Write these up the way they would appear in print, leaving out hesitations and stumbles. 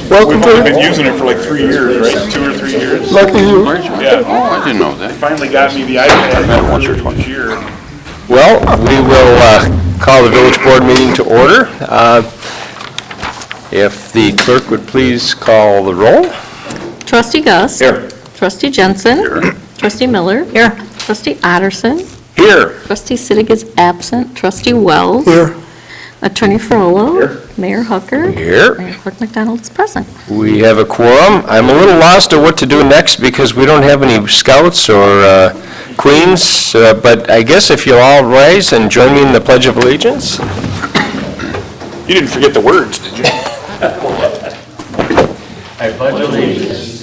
Welcome We've only to been using it for like 3 years, right? 2 or 3 years. Lucky you. Yeah. Oh, I didn't know that. Finally got me the iPad once or twice a year. Well, we will call the village board meeting to order. If the clerk would please call the roll. Trustee Gus. Here. Trustee Jensen. Trustee Miller. Here. Trustee Otterson. Here. Trustee Sittig is absent. Trustee Wells. Here. Attorney Frollo. Mayor Hooker. Here. Mayor Clerk McDonald is present. We have a quorum. I'm a little lost at what to do next because we don't have any scouts or queens, but I guess if you'll all rise and join me in the Pledge of Allegiance. You didn't forget the words, did you? I pledge allegiance.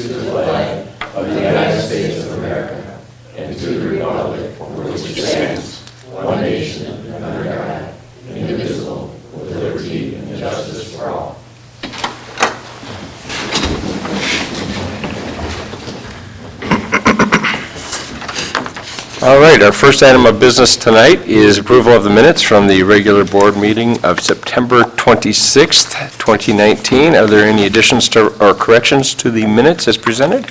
All right, our first item of business tonight is approval of the minutes from the regular board meeting of September 26th, 2019. Are there any additions to or corrections to the minutes as presented?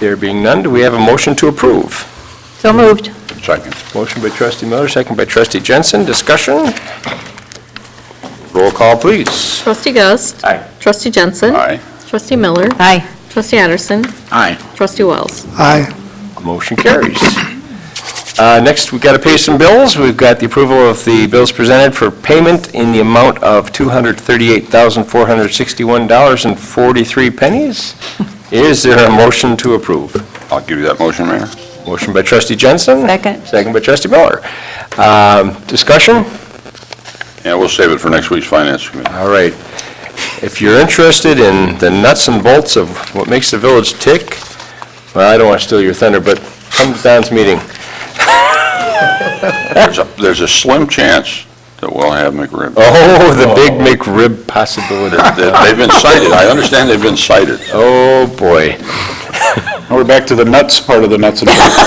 There being none, do we have a motion to approve? So moved. Second. Motion by trustee Miller, second by trustee Jensen. Discussion? Roll call, please. Trustee Gus. Aye. Trustee Jensen. Aye. Trustee Miller. Aye. Trustee Otterson. Aye. Trustee Wells. Aye. Motion carries. Next, we've got to pay some bills. We've got the approval of the bills presented for payment in the amount of $238,461.43. Is there a motion to approve? I'll give you that motion, Mayor. Motion by trustee Jensen. Second. Second by trustee Miller. Discussion? Yeah, we'll save it for next week's finance committee. All right. If you're interested in the nuts and bolts of what makes the village tick, well, I don't want to steal your thunder, but come to Don's meeting. There's a slim chance that we'll have McRib. Oh, the big McRib possibility. They've been cited. I understand they've been cited. Oh, boy. Now we're back to the nuts part of the nuts and bolts.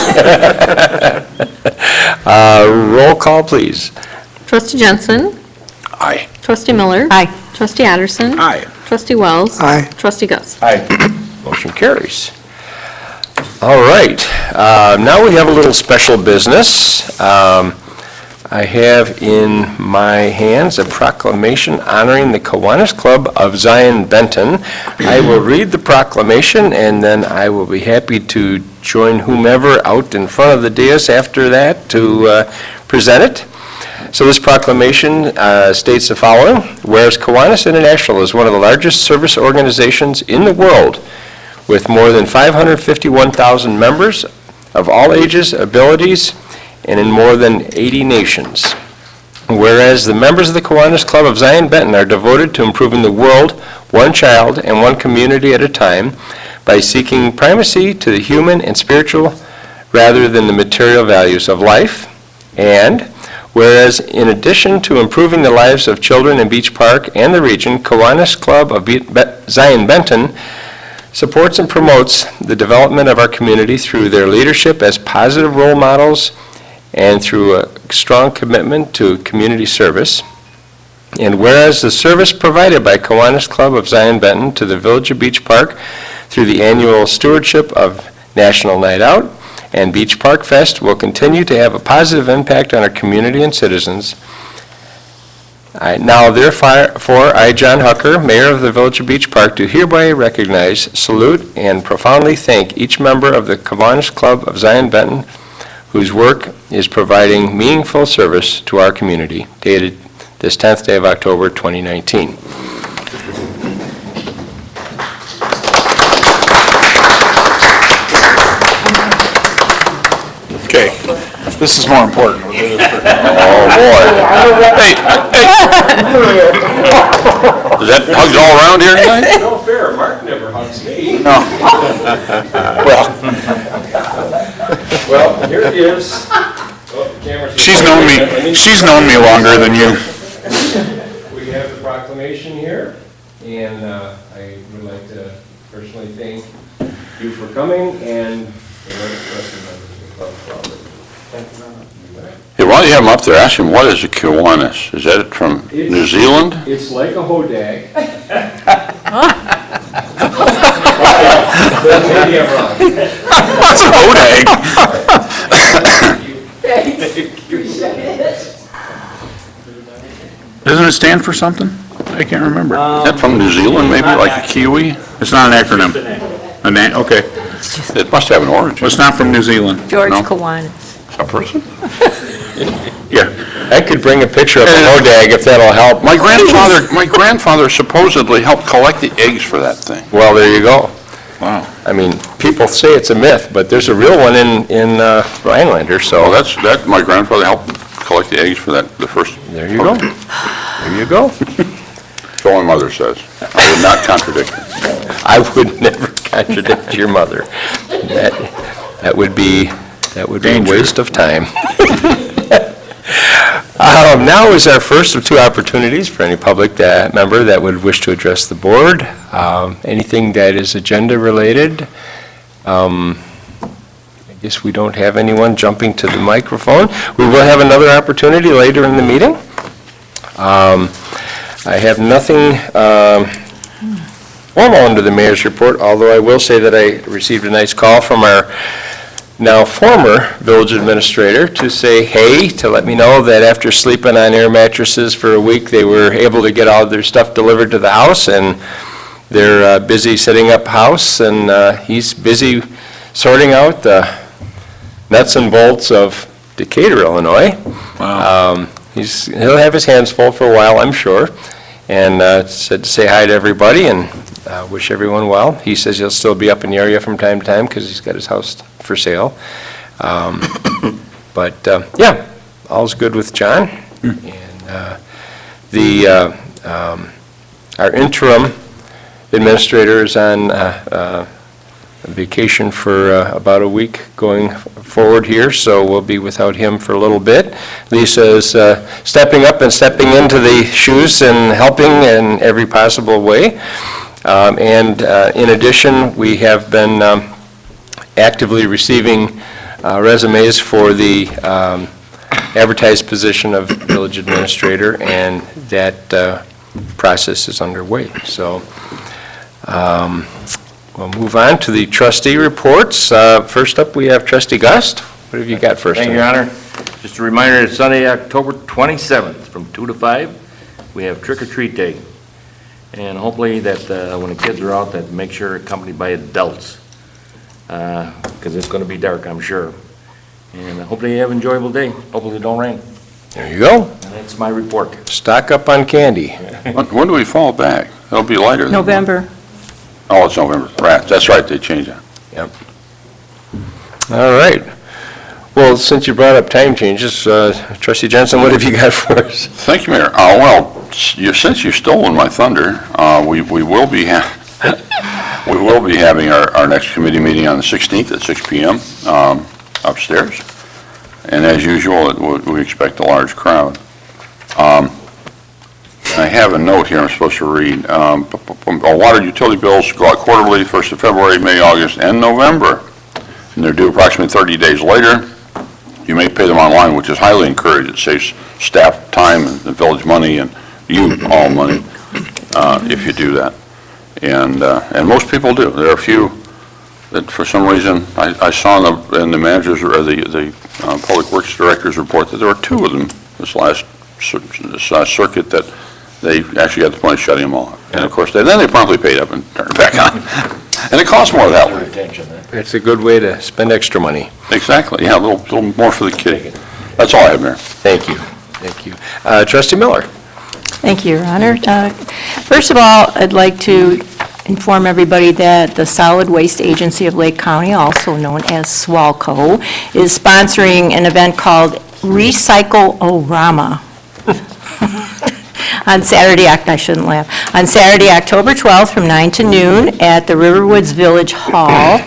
Roll call, please. Trustee Jensen. Aye. Trustee Miller. Aye. Trustee Otterson. Aye. Trustee Wells. Aye. Trustee Gus. Aye. Motion carries. All right, now we have a little special business. I have in my hands a proclamation honoring the Kiwanis Club of Zion Benton. I will read the proclamation, and then I will be happy to join whomever out in front of the dais after that to present it. So this proclamation states the following: whereas Kiwanis International is one of the largest service organizations in the world, with more than 551,000 members of all ages, abilities, and in more than 80 nations. Whereas the members of the Kiwanis Club of Zion Benton are devoted to improving the world, one child and one community at a time, by seeking primacy to the human and spiritual rather than the material values of life. And whereas in addition to improving the lives of children in Beach Park and the region, Kiwanis Club of Zion Benton supports and promotes the development of our community through their leadership as positive role models and through a strong commitment to community service. And whereas the service provided by Kiwanis Club of Zion Benton to the Village of Beach Park through the annual stewardship of National Night Out and Beach Park Fest will continue to have a positive impact on our community and citizens. Now, therefore, I, John Hooker, Mayor of the Village of Beach Park, do hereby recognize, salute, and profoundly thank each member of the Kiwanis Club of Zion Benton whose work is providing meaningful service to our community, dated this 10th day of October, 2019. Okay, this is more important. Oh, boy. Hey, is that hugs all around here tonight? No fair, Mark never hugs me. No. Well, here it is. She's known me longer than you. We have the proclamation here, and I would like to personally thank you for coming and the rest of the members of the club for all that. Hey, while you have him up there, ask him, what is a Kiwanis? Is that from New Zealand? It's like a hodag. That's an ODAG. Doesn't it stand for something? I can't remember. Is that from New Zealand, maybe, like a kiwi? It's not an acronym. Okay. It must have an origin. Well, it's not from New Zealand. George No. Kiwanis. A person? Yeah. I could bring a picture of an ODAG if that'll help. My grandfather supposedly helped collect the eggs for that thing. Well, there you go. Wow. I mean, people say it's a myth, but there's a real one in Rhinelander, so Well, my grandfather helped collect the eggs for the first. there you go. There you go. That's all my mother says. I would not contradict her. I would never contradict your mother. That would be a waste of time. Now is our first of two opportunities for any public member that would wish to address the board. Anything that is agenda-related. I guess we don't have anyone jumping to the microphone. We will have another opportunity later in the meeting. I have nothing formal under the mayor's report, although I will say that I received a nice call from our now former village administrator to say hey, to let me know that after sleeping on air mattresses for a week, they were able to get all of their stuff delivered to the house, and they're busy setting up house, and he's busy sorting out the nuts and bolts of Decatur, Illinois. Wow. He'll have his hands full for a while, I'm sure, and said to say hi to everybody and wish everyone well. He says he'll still be up in the area from time to time because he's got his house for sale. But, yeah, all's good with John. And our interim administrator is on vacation for about a week going forward here, so we'll be without him for a little bit. Lisa is stepping up and stepping into the shoes and helping in every possible way. And in addition, we have been actively receiving resumes for the advertised position of village administrator, and that process is underway. So we'll move on to the trustee reports. First up, we have Trustee Gust. What have you got first? Thank you, Your Honor. Just a reminder, it's Sunday, October 27th, from 2 to 5, we have Trick or Treat Day. And hopefully that when the kids are out, that make sure accompanied by adults, because it's going to be dark, I'm sure. And hopefully you have an enjoyable day. Hopefully it don't rain. There you go. And that's my report. Stock up on candy. When do we fall back? It'll be lighter. than- November. Oh, it's November. Right, that's right, they changed that. All right. Well, since you brought up time changes, Trustee Johnson, what have you got for us? Thank you, Mayor. Well, since you've stolen my thunder, we will be having our next committee meeting on the 16th at 6 p.m. Upstairs. And as usual, we expect a large crowd. I have a note here I'm supposed to read. Water utility bills go out quarterly, 1st of February, May, August, and November. And they're due approximately 30 days later. You may pay them online, which is highly encouraged. It saves staff time and the village money and you all money if you do that. And most people do. There are a few that for some reason, I saw in the manager's or the Public Works Director's report that there were 2 of them this last circuit that they actually got to the point of shutting them all off. And of course, then they promptly paid up and turned it back on. And it costs more that way. It's a good way to spend extra money. Exactly, yeah, a little more for the kid. That's all I have, Mayor. Thank you. Thank you. Trustee Miller. Thank you, Your Honor. First of all, I'd like to inform everybody that the Solid Waste Agency of Lake County, also known as SWALCO, is sponsoring an event called Recycle-O-Rama. On Saturday, I shouldn't laugh, on Saturday, October 12th from 9 to noon at the Riverwoods Village Hall.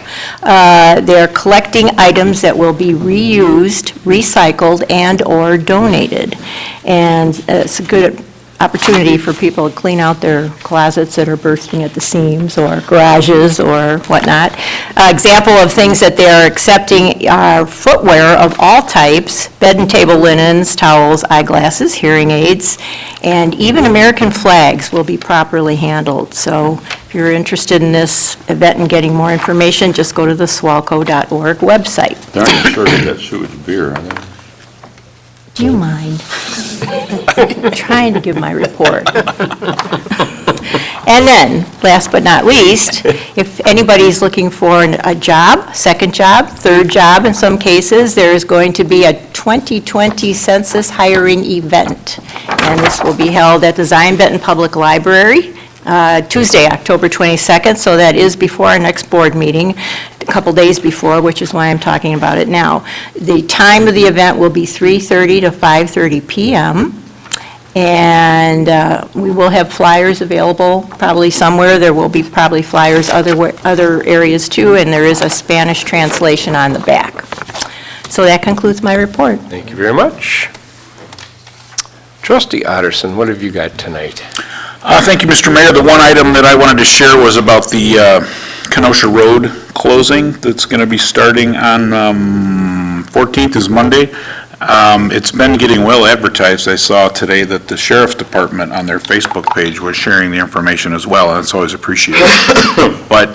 They're collecting items that will be reused, recycled, and/or donated. And it's a good opportunity for people to clean out their closets that are bursting at the seams, or garages, or whatnot. Example of things that they're accepting are footwear of all types, bed and table linens, towels, eyeglasses, hearing aids, and even American flags will be properly handled. So if you're interested in this event and getting more information, just go to the swalco.org website. They're not sure that sewage beer, are they? Do you mind? I'm trying to give my report. And then, last but not least, if anybody's looking for a job, second job, third job in some cases, there is going to be a 2020 census hiring event. And this will be held at the Zion Benton Public Library, Tuesday, October 22nd, so that is before our next board meeting, a couple days before, which is why I'm talking about it now. The time of the event will be 3:30 to 5:30 p.m., and we will have flyers available probably somewhere. There will be probably flyers other areas too, and there is a Spanish translation on the back. So that concludes my report. Thank you very much. Trustee Otterson, what have you got tonight? Thank you, Mr. Mayor. The one item that I wanted to share was about the Kenosha Road closing that's going to be starting on 14th is Monday. It's been getting well advertised. I saw today that the Sheriff's Department on their Facebook page was sharing the information as well, and it's always appreciated. But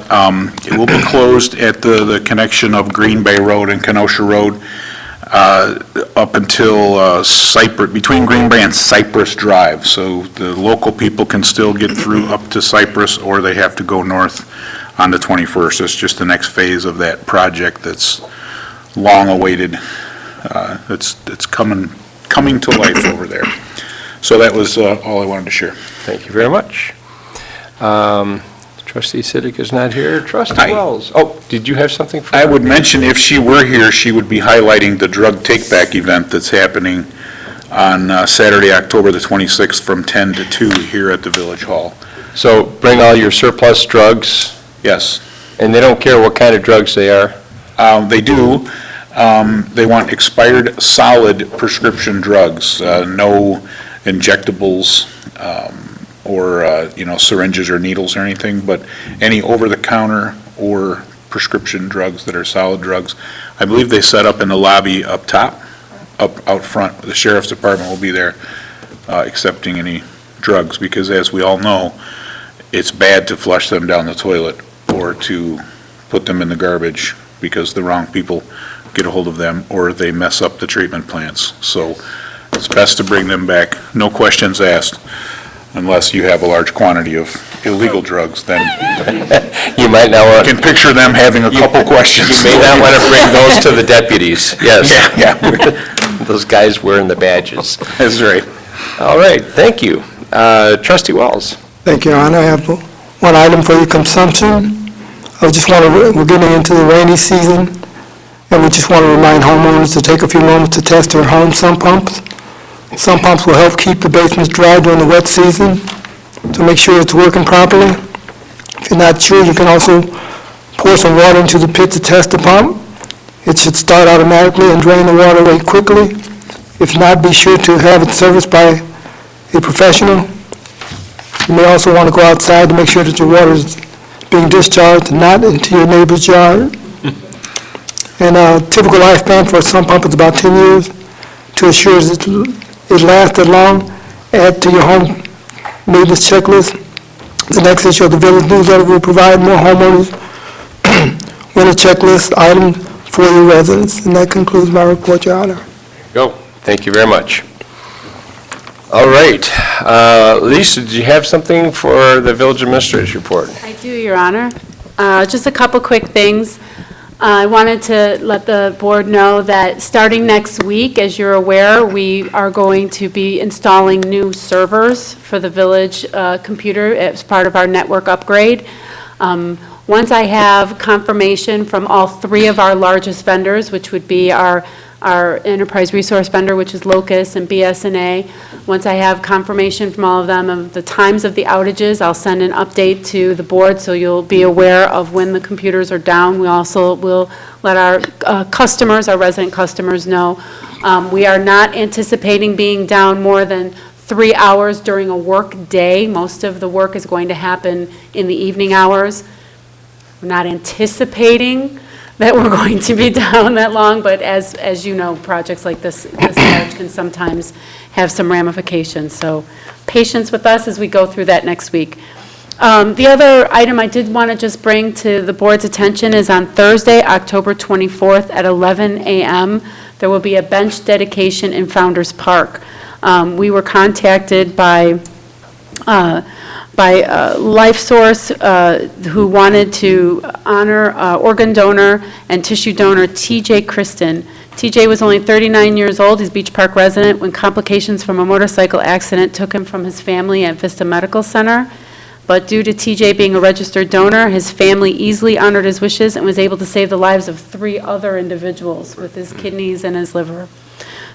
it will be closed at the connection of Green Bay Road and Kenosha Road up until between Green Bay and Cypress Drive. So the local people can still get through up to Cypress, or they have to go north on the 21st. It's just the next phase of that project that's long awaited. It's coming to life over there. So that was all I wanted to share. Thank you very much. Trustee Siddick is not here. Trustee Hi. Wells. Oh, did you have something for I would mention, if she were here, she would be highlighting the drug take-back event that's happening on Saturday, October the 26th, from 10 to 2 here at the Village Hall. So bring all your surplus drugs, Yes, and they don't care what kind of drugs they are? they do. They want expired solid prescription drugs, no injectables, or, syringes or needles or anything, but any over-the-counter or prescription drugs that are solid drugs. I believe they set up in the lobby up top, out front. The Sheriff's Department will be there accepting any drugs, because as we all know, it's bad to flush them down the toilet or to put them in the garbage because the wrong people get a hold of them, or they mess up the treatment plants. So it's best to bring them back, no questions asked, unless you have a large quantity of illegal drugs, then You might not I want, can picture them having a couple questions. you may not want to bring those to the deputies. Yes, Yeah, those guys wearing the badges. that's right. All right, thank you. Trustee Wells. Thank you, Your Honor. I have one item for your consumption. We're getting into the rainy season, and we just want to remind homeowners to take a few moments to test their home sump pumps. Sump pumps will help keep the basements dry during the wet season, to make sure it's working properly. If you're not sure, you can also pour some water into the pit to test the pump. It should start automatically and drain the water away quickly. If not, be sure to have it serviced by a professional. You may also want to go outside to make sure that your water is being discharged and not into your neighbor's yard. And a typical lifespan for a sump pump is about 10 years. To assure that it lasts that long, add to your home maintenance checklist. The next issue of the Village newsletter will provide more homeowners winter checklist items for your residents. And that concludes my report, Your Honor. Go. Thank you very much. All right. Lisa, did you have something for the village administrator's report? I do, Your Honor. Just a couple quick things. I wanted to let the board know that starting next week, as you're aware, we are going to be installing new servers for the village computer as part of our network upgrade. Once I have confirmation from all three of our largest vendors, which would be our enterprise resource vendor, which is Locus and BSNA. Once I have confirmation from all of them of the times of the outages, I'll send an update to the board so you'll be aware of when the computers are down. We also will let our customers, our resident customers know. We are not anticipating being down more than 3 hours during a work day. Most of the work is going to happen in the evening hours. We're not anticipating that we're going to be down that long, but as you know, projects like this large can sometimes have some ramifications. So patience with us as we go through that next week. The other item I did want to just bring to the board's attention is on Thursday, October 24th at 11 a.m., there will be a bench dedication in Founder's Park. We were contacted by LifeSource, who wanted to honor organ donor and tissue donor T.J. Kristen. T.J. was only 39 years old. He's a Beach Park resident when complications from a motorcycle accident took him from his family at Vista Medical Center. But due to T.J. being a registered donor, his family easily honored his wishes and was able to save the lives of 3 other individuals with his kidneys and his liver.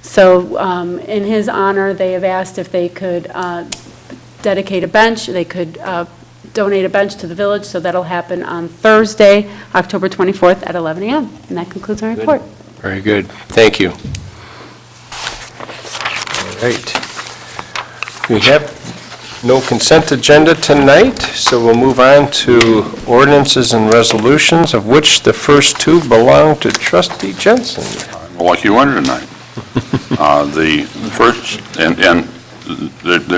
So in his honor, they have asked if they could dedicate a bench, they could donate a bench to the village, so that'll happen on Thursday, October 24th at 11 a.m. And that concludes my report. Very good. Thank you. All right. We have no consent agenda tonight, so we'll move on to ordinances and resolutions, of which the first 2 belong to Trustee Jensen. Well, like you wonder tonight. The first, and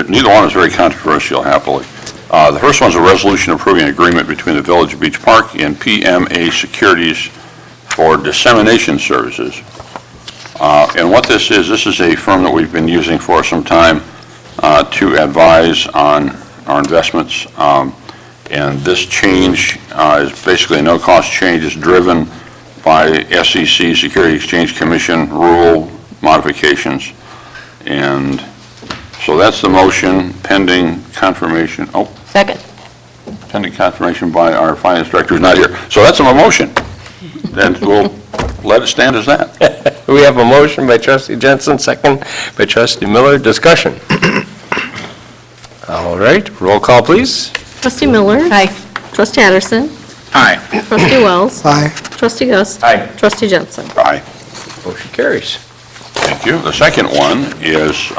neither one is very controversial, happily. The first one is a resolution approving an agreement between the Village of Beach Park and PMA Securities for dissemination services. And what this is a firm that we've been using for some time to advise on our investments. And this change is basically a no-cost change. It's driven by SEC, Security Exchange Commission rule modifications. And so that's the motion pending confirmation. Oh, Second. pending confirmation by our finance director who's not here. So that's a motion. And we'll let it stand as that. We have a motion by Trustee Jensen, second by Trustee Miller. Discussion. All right, roll call, please. Trustee Miller. Aye. Trustee Addison. Aye. Trustee Wells. Aye. Trustee Gus. Aye. Trustee Jensen. Aye. Motion carries. Thank you. The second one is,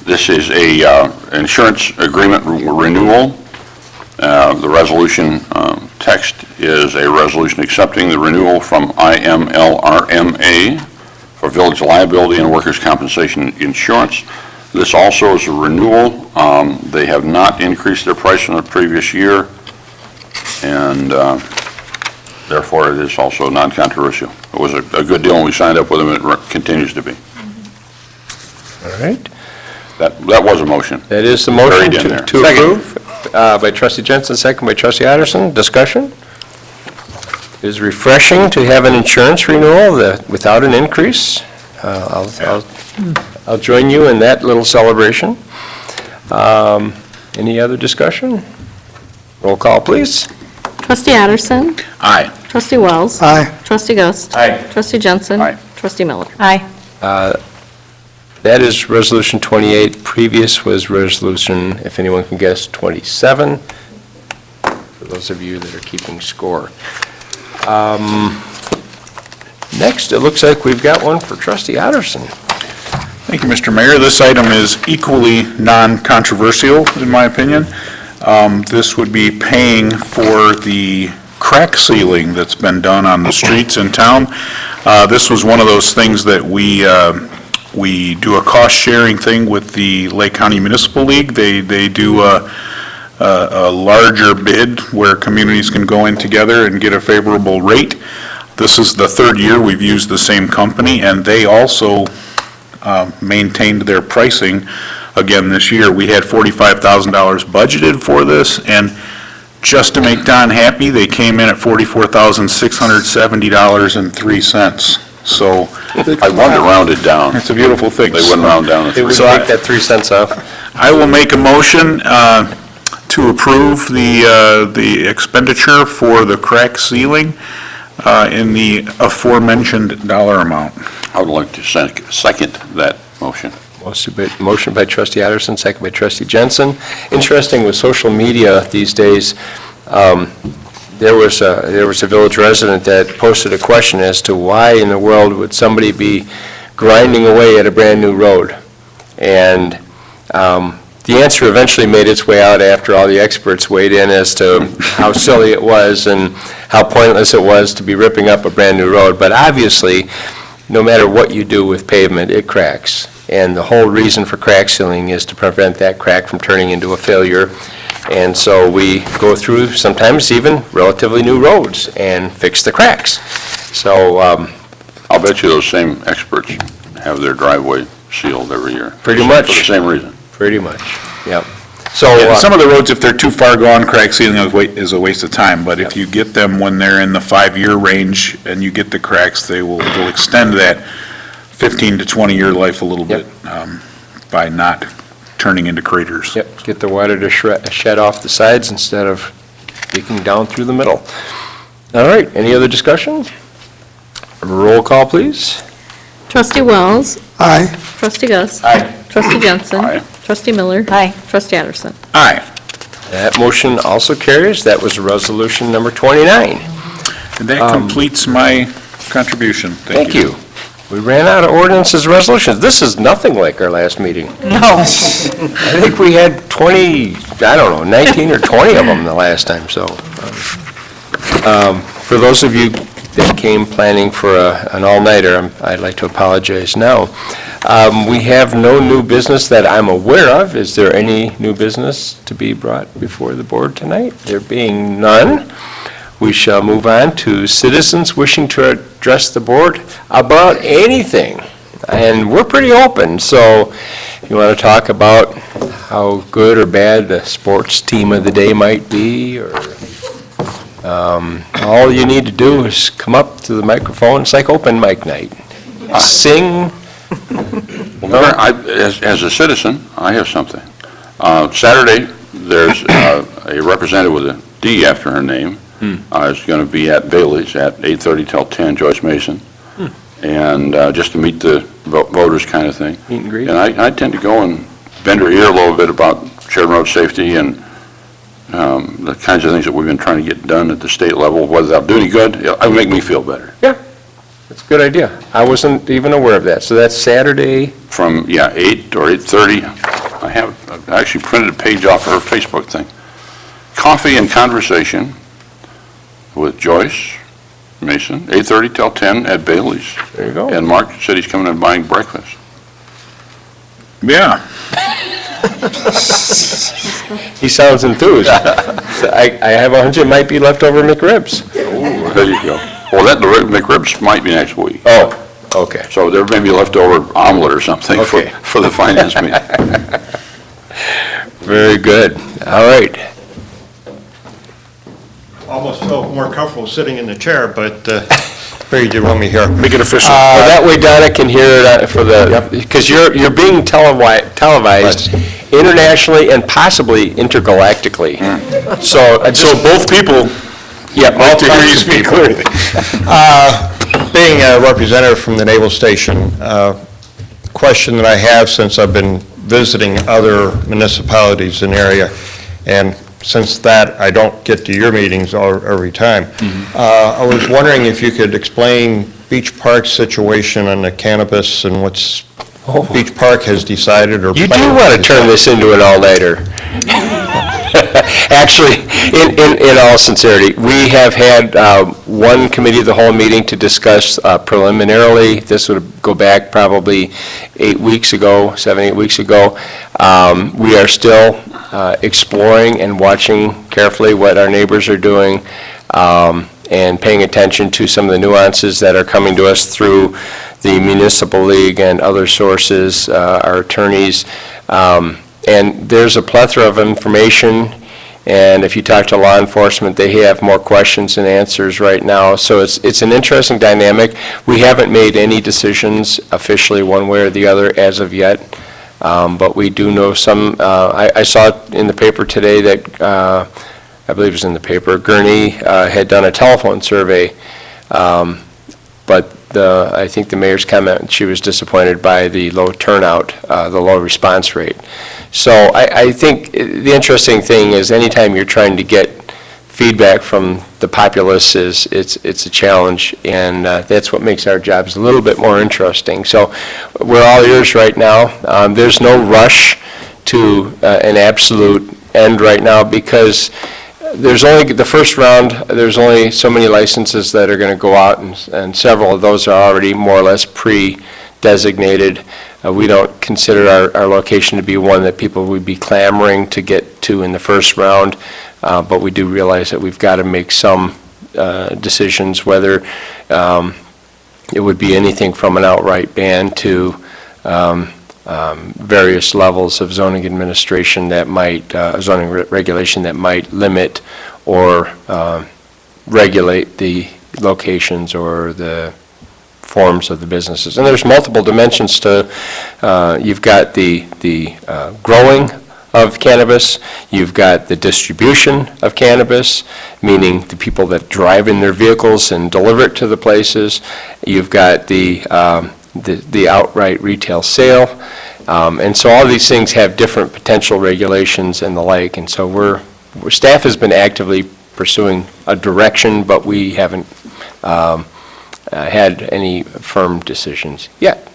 this is a insurance agreement renewal. The resolution text is a resolution accepting the renewal from IMLRMA for village liability and workers' compensation insurance. This also is a renewal. They have not increased their price from the previous year, and therefore it is also non-controversial. It was a good deal when we signed up with them, and it continues to be. All right. That was a motion. That is the motion Buried in there. to approve by Trustee Jensen, second by Trustee Addison. Discussion? It is refreshing to have an insurance renewal without an increase. I'll join you in that little celebration. Any other discussion? Roll call, please. Trustee Addison. Aye. Trustee Wells. Aye. Trustee Gus. Aye. Trustee Jensen. Aye. Trustee Miller. Aye. That is Resolution 28. Previous was Resolution, if anyone can guess, 27, for those of you that are keeping score. Next, it looks like we've got one for Trustee Addison. Thank you, Mr. Mayor. This item is equally non-controversial, in my opinion. This would be paying for the crack sealing that's been done on the streets in town. This was one of those things that we do a cost-sharing thing with the Lake County Municipal League. They do a larger bid where communities can go in together and get a favorable rate. This is the 3rd year we've used the same company, and they also maintained their pricing again this year. We had $45,000 budgeted for this, and just to make Don happy, they came in at $44,670.03. So I wanted to round it down. it's a beautiful thing. They wouldn't round down. They would So take that 3 cents off. I will make a motion to approve the expenditure for the crack sealing in the aforementioned dollar amount. I would like to second that motion. Motion by Trustee Addison, second by Trustee Jensen. Interesting with social media these days, there was a village resident that posted a question as to why in the world would somebody be grinding away at a brand-new road? And The answer eventually made its way out after all the experts weighed in as to how silly it was and how pointless it was to be ripping up a brand-new road. But obviously, no matter what you do with pavement, it cracks. And the whole reason for crack sealing is to prevent that crack from turning into a failure. And so we go through sometimes even relatively new roads and fix the cracks. So I'll bet you those same experts have their driveway sealed every year. Pretty much. For the same reason. pretty much, yep. So, Yeah, some of the roads, if they're too far gone, crack sealing is a waste of time, but if you get them when they're in the 5-year range and you get the cracks, they'll extend that 15 to 20-year life a little Yep. bit by not turning into craters. yep, get the water to shed off the sides instead of leaking down through the middle. All right, any other discussion? Roll call, please. Trustee Wells. Aye. Trustee Gus. Aye. Trustee Jensen. Aye. Trustee Miller. Aye. Trustee Addison. Aye. That motion also carries. That was resolution number 29. And that completes my contribution. Thank you. We ran out of ordinances and resolutions. This is nothing like our last meeting. No. I think we had 20, I don't know, 19 or 20 of them the last time, so. For those of you that came planning for an all-nighter, I'd like to apologize now. We have no new business that I'm aware of. Is there any new business to be brought before the board tonight? There being none, we shall move on to citizens wishing to address the board about anything. And we're pretty open, so if you want to talk about how good or bad the sports team of the day might be, or all you need to do is come up to the microphone. It's like open mic night. Sing. Well, Mayor, as a citizen, I have something. Saturday, there's a representative with a D after her name. Is going to be at Bailey's at 8:30 till 10, Joyce Mason. And just to meet the voters kind of thing. Meet and greet. And I tend to go and bend her ear a little bit about shared road safety and the kinds of things that we've been trying to get done at the state level, whether that'll do any good, it would make me feel better. That's a good idea. I wasn't even aware of that. So that's Saturday. From, 8 or 8:30, I actually printed a page off her Facebook thing. Coffee and conversation with Joyce Mason, 8:30 till 10 at Bailey's. There you go. And Mark said he's coming and buying breakfast. Yeah. He sounds enthused. So I have a hunch it might be leftover McRibs. Ooh, there you go. Well, the McRibs might be next week. Oh, okay. So there may be leftover omelet or something Okay. for the finance meeting. Very good. All right. Almost felt more comfortable sitting in the chair, but figured you'd want me here. Make it official. Well, that way Donna can hear it for the, because you're being televised internationally and possibly intergalactically. So Both people yeah, like to hear you speak clearly. Being a representative from the Naval Station, question that I have since I've been visiting other municipalities in the area, and since that, I don't get to your meetings every time. I was wondering if you could explain Beach Park's situation on the cannabis and what's Beach Park has decided or you do plans want to turn this into an all-nighter. Actually, in all sincerity, we have had one committee of the whole meeting to discuss preliminarily, this would go back probably 8 weeks ago, 7, 8 weeks ago. We are still exploring and watching carefully what our neighbors are doing and paying attention to some of the nuances that are coming to us through the municipal league and other sources, our attorneys. And there's a plethora of information, and if you talk to law enforcement, they have more questions than answers right now. So it's an interesting dynamic. We haven't made any decisions officially one way or the other as of yet, but we do know some. I saw in the paper today that, I believe it was in the paper, Gurnee had done a telephone survey, but I think the mayor's comment, she was disappointed by the low turnout, the low response rate. So I think the interesting thing is anytime you're trying to get feedback from the populace it's a challenge, and that's what makes our jobs a little bit more interesting. So we're all ears right now. There's no rush to an absolute end right now, because there's only, the first round, there's only so many licenses that are going to go out, and several of those are already more or less pre-designated. We don't consider our location to be one that people would be clamoring to get to in the first round, but we do realize that we've got to make some decisions, whether it would be anything from an outright ban to various levels of zoning administration that might, zoning regulation that might limit or regulate the locations or the forms of the businesses. And there's multiple dimensions to, you've got the growing of cannabis, you've got the distribution of cannabis, meaning the people that drive in their vehicles and deliver it to the places, you've got the outright retail sale, and so all these things have different potential regulations and the like, and so staff has been actively pursuing a direction, but we haven't had any firm decisions yet.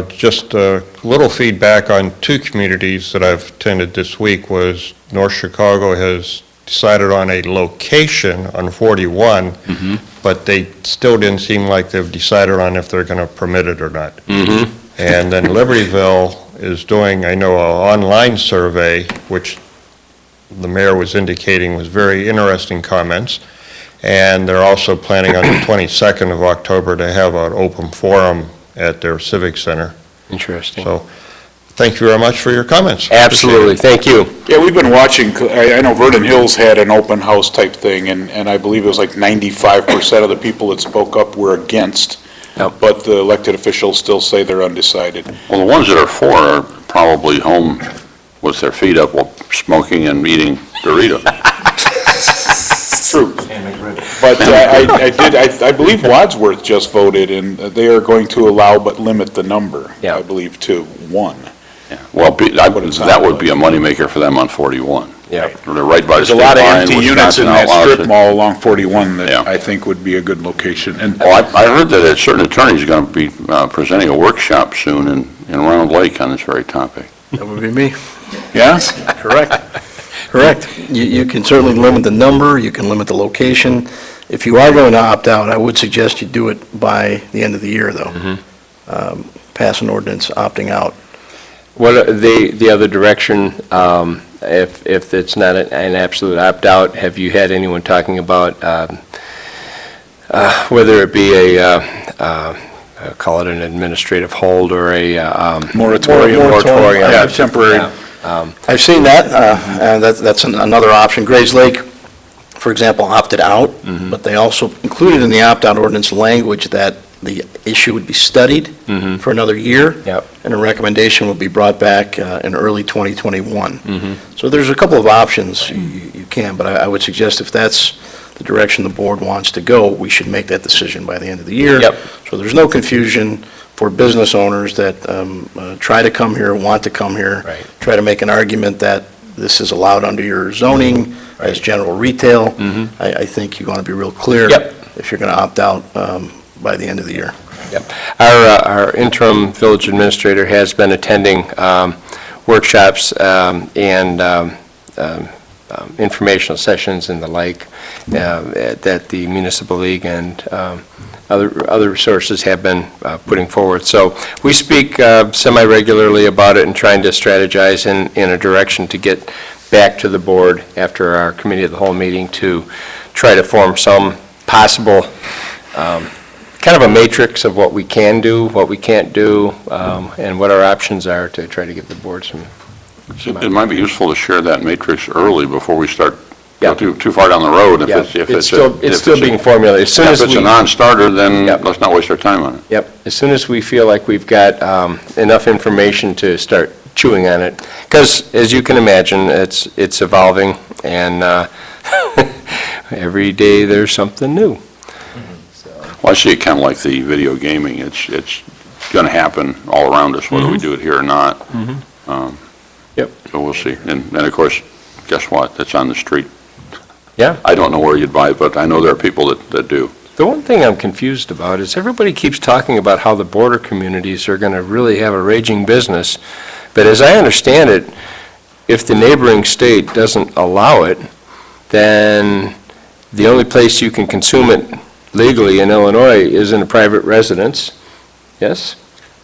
Just a little feedback on two communities that I've attended this week was North Chicago has decided on a location on 41, but they still didn't seem like they've decided on if they're going to permit it or not. And then Libertyville is doing, I know, an online survey, which the mayor was indicating was very interesting comments. And they're also planning on the 22nd of October to have an open forum at their Civic Center. Interesting. So, thank you very much for your comments. Absolutely, thank you. Yeah, we've been watching, I know Vernon Hills had an open house type thing, and I believe it was like 95% of the people that spoke up were against, Yep. but the elected officials still say they're undecided. Well, the ones that are for are probably home with their feet up while smoking and eating Doritos. True. But I believe Wadsworth just voted, and they are going to allow but limit the number, Yeah. I believe, to one. Yeah. Well, that would be a moneymaker for them on 41. Yeah. They're right by the There's a state lot of line. empty units in Wisconsin that outlaws strip it. mall along 41 Yeah. that I think would be a good location. And Well, I heard that a certain attorney is going to be presenting a workshop soon in Round Lake on this very topic. That would be me. Yeah? Correct. Correct. You can certainly limit the number, you can limit the location. If you are going to opt out, I would suggest you do it by the end of the year, though. Pass an ordinance opting out. What, the other direction, if it's not an absolute opt-out, have you had anyone talking about whether it be call it an administrative hold or a Moratorium. Moratorium. Yeah, temporary. I've seen that, and that's another option. Grays Lake, for example, opted out, but they also included in the opt-out ordinance language that the issue would be studied for another year. Yep. And a recommendation would be brought back in early 2021. So there's a couple of options you can, but I would suggest if that's the direction the board wants to go, we should make that decision by the end of the year. Yep. So there's no confusion for business owners that try to come here, want to come here. Right. Try to make an argument that this is allowed under your zoning as general retail. I think you want to be real clear. Yep. If you're going to opt out by the end of the year. Yep. Our interim village administrator has been attending workshops and informational sessions and the like that the Municipal League and other resources have been putting forward. So we speak semi-regularly about it and trying to strategize in a direction to get back to the board after our committee of the whole meeting to try to form some possible kind of a matrix of what we can do, what we can't do, and what our options are to try to give the board some It might be useful to share that matrix early before we start, Yeah. go too far down the road. If Yeah, it's it's still being formulated. As soon If as it's a we, non-starter, then Yep. let's not waste our time on it. yep, as soon as we feel like we've got enough information to start chewing on it, because as you can imagine, it's evolving, and every day there's something new. Well, I see it kind of like the video gaming. It's going to happen all around us, whether we do it here or not. Yep. So we'll see. And of course, guess what? It's on the street. Yeah. I don't know where you'd buy it, but I know there are people that do. The one thing I'm confused about is everybody keeps talking about how the border communities are going to really have a raging business, But as I understand it, if the neighboring state doesn't allow it, then the only place you can consume it legally in Illinois is in a private residence, yes?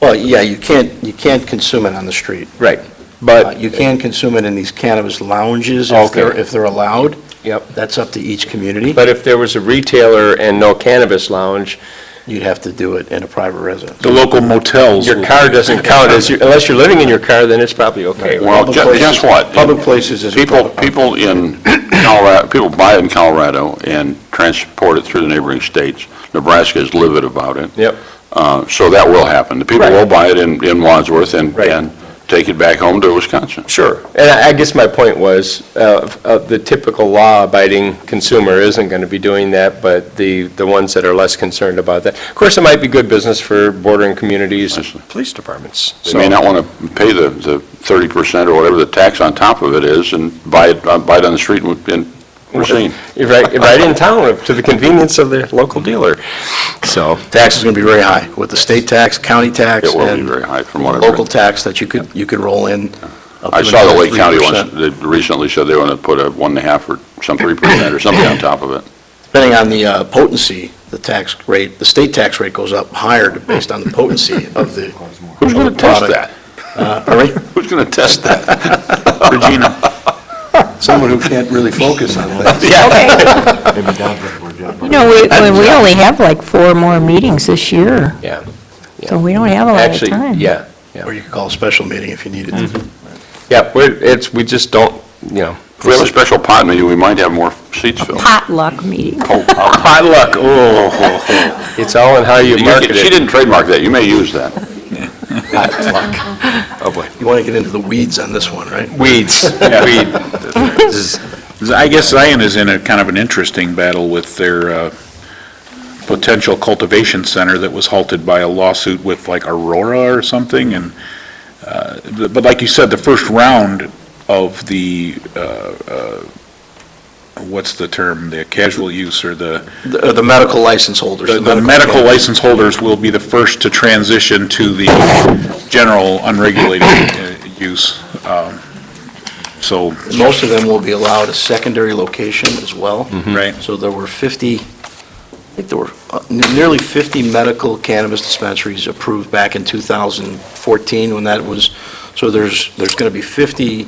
Well, yeah, you can't consume it on the street. Right, but, You can consume it in these cannabis lounges Okay. if they're allowed. yep, That's up to each community. but if there was a retailer and no cannabis lounge, You'd have to do it in a private residence. The local motels. your will- car doesn't count as, unless you're living in your car, then it's probably okay. Well, Public guess places- what? Public places is. a People, public- people in Colorado, people buy it in Colorado and transport it through the neighboring states. Nebraska is livid about it. Yep. So that will happen. The people Right. will buy it in Wadsworth and Right. take it back home to Wisconsin. Sure, and I guess my point was, the typical law-abiding consumer isn't going to be doing that, but the ones that are less concerned about that. Of course, it might be good business for bordering communities, I see. police departments. They may not want to pay the 30% or whatever the tax on top of it is and buy it on the street in Racine. You're right in town, to the convenience of the local dealer, so. Tax is going to be very high with the state tax, county tax, It will be and very high from what I've local read. tax that you could roll in. up I to saw the another Lake County 3%. ones, they recently said they want to put a 1.5 or some 3% or something on top of it. Depending on the potency, the tax rate, the state tax rate goes up higher based on the potency of the. Who's going to test product. that? Pardon me? Who's going to test that? Regina. Someone who can't really focus on things. You know, we only have like 4 more meetings this year, Yeah. so we don't have a lot of Actually, time. yeah, Or you could call a special meeting if you needed to. yeah, we just don't, you know. If we have a special pot meeting, we might have more seats filled. Potluck meeting. Potluck, oh, it's all in how you market She it. didn't trademark that, you may use that. Oh, boy. You want to get into the weeds on this one, right? Weeds, weed. I guess Zion is in a kind of an interesting battle with their potential cultivation center that was halted by a lawsuit with like Aurora or something, and, but like you said, the first round of the, what's the term, the casual use or the The medical license holders. the medical license holders will be the first to transition to the general unregulated use. So, Most of them will be allowed a secondary location as well. right, So there were 50, I think there were nearly 50 medical cannabis dispensaries approved back in 2014 when that was, so there's going to be 50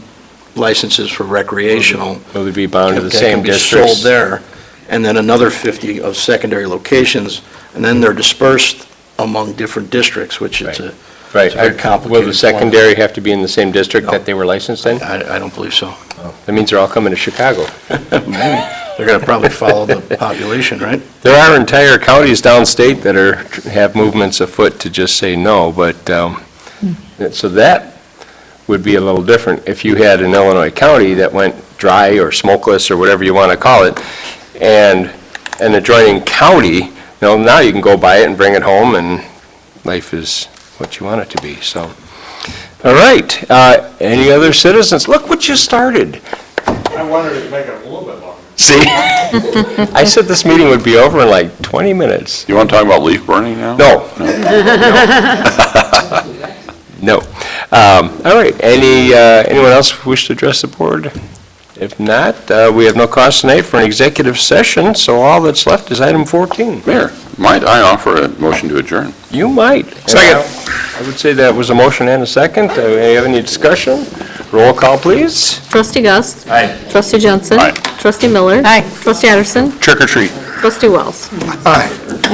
licenses for recreational. Will they be bound to the that same can be districts? sold there, and then another 50 of secondary locations, and then they're dispersed among different districts, which it's a, Right. it's a very Will complicated. the secondary have to be in the same district that they were licensed in? I don't believe so. That means they're all coming to Chicago. They're going to probably follow the population, right? There are entire counties downstate that have movements afoot to just say no, but, so that would be a little different if you had an Illinois county that went dry or smokeless or whatever you want to call it, and an adjoining county, now you can go buy it and bring it home, and life is what you want it to be, so. All right, any other citizens? Look what you started. I wanted to make it a little bit longer. See? I said this meeting would be over in like 20 minutes. You want to talk about leaf burning now? No. No. All right, anyone else wish to address the board? If not, we have no cause tonight for an executive session, so all that's left is item 14. Mayor, might I offer a motion to adjourn? You might. Second. I would say that was a motion and a second. Do you have any discussion? Roll call, please. Trustee Gus. Aye. Trustee Jensen. Aye. Trustee Miller. Aye. Trustee Addison. Trick or treat. Trustee Wells. Aye.